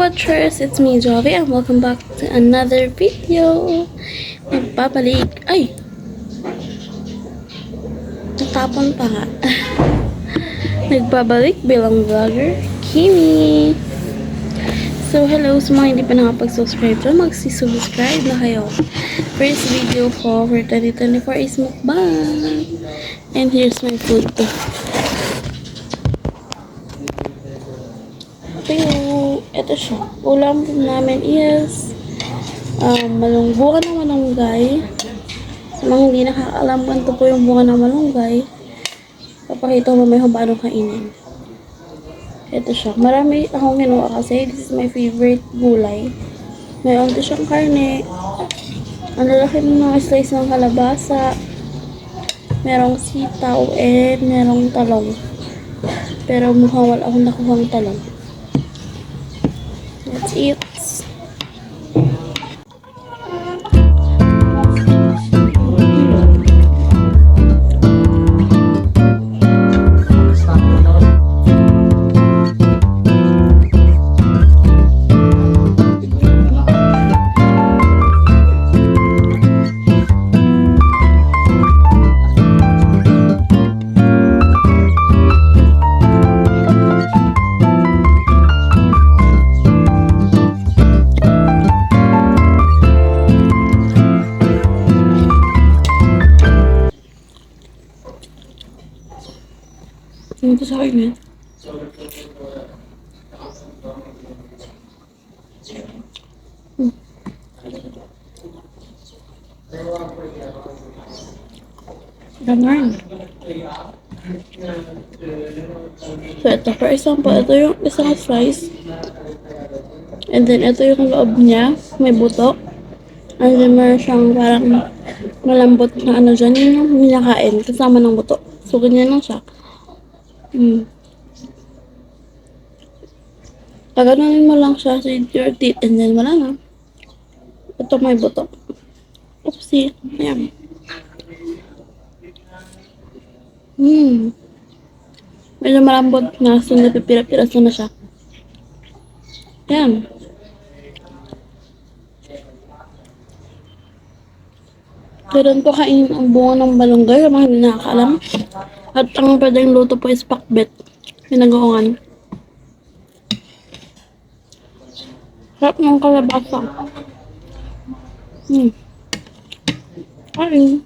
watchers, it's me Jovi and welcome back to another video. Nagbabalik. Ay! Natapon pa nga. Nagbabalik bilang vlogger, Kimi. So hello sa mga hindi pa nakapag-subscribe dyan, mag-subscribe na kayo. First video ko for 2024 is mukbang. And here's my food. Ito siya. Ulam namin is bunga ng malunggay. Sa mga hindi nakakaalam kung ito po yung bunga ng malunggay, papakita ko mamaya kung paano kainin. Ito siya. Marami akong kinuha kasi this is my favorite gulay. Mayroon ito siyang karne. Ang lalaki ng mga slice ng kalabasa. Merong sitaw and merong talong. Pero mukhang wala akong nakuhang talong. Let's eat. Ito sa akin Ganon. So ito, for example, ito yung isang slice. And then ito yung loob niya, may buto. And then meron siyang parang malambot na ano dyan, yung minakain kasama ng buto. So ganyan lang siya. Gaganunin mo lang siya sa your teeth and then wala na. Ito may buto. Oopsie. Ayan. Medyo malambot na. So napipira-piraso na siya. Ayan. Kailan po kainin ang bunga ng malunggay sa mga hindi nakakaalam. At ang pwedeng luto po is pakbet. Pinagoongan. Sarap ng kalabasa. Kain.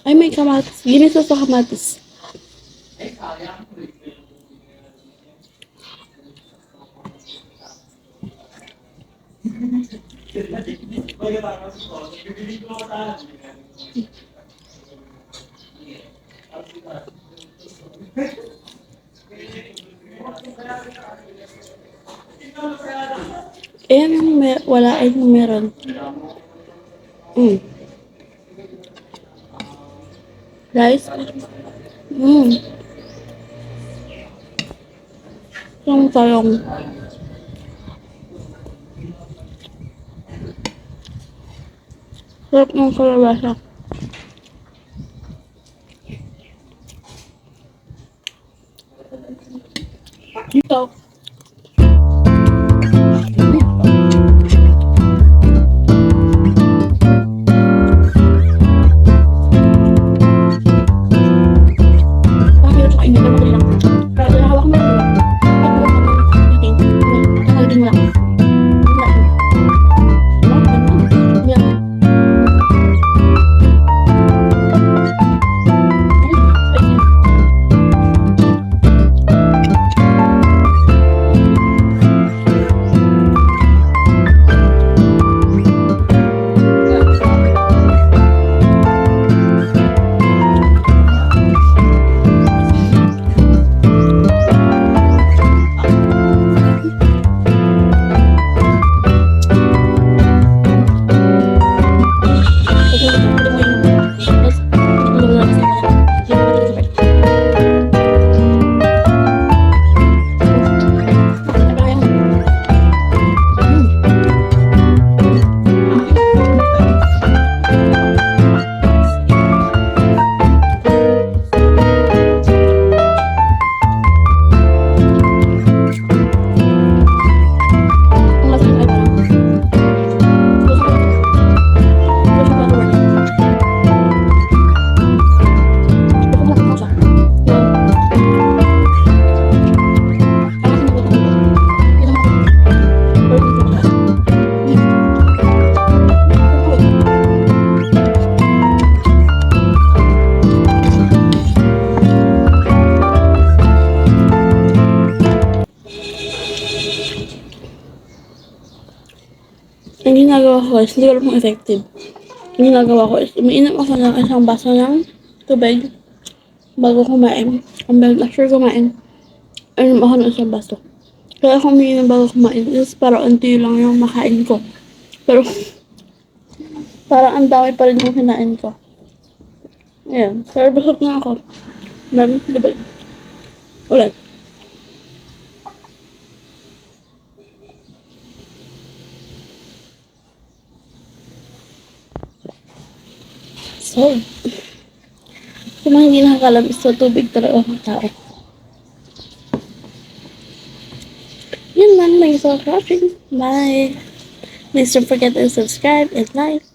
Ay, may kamatis. Ginisa sa kamatis. Ayan, wala ay meron. Rice. Yung talong. Sarap ng kalabasa. Ito. ginagawa ko is, hindi ko alam kung effective. Ang ginagawa ko is, umiinom ako ng isang baso ng tubig bago kumain. Kung after kumain, inom ako ng isang baso. Kaya kung umiinom bago kumain is para unti lang yung makain ko. Pero, parang ang dami pa rin yung kinain ko. Ayan. Pero busog na ako. Dami, tubig. Ulit. So, kung mga hindi nakakalam, is so tubig talaga ang tao. Yun lang. Thanks for watching. Bye. Please don't forget to subscribe and like.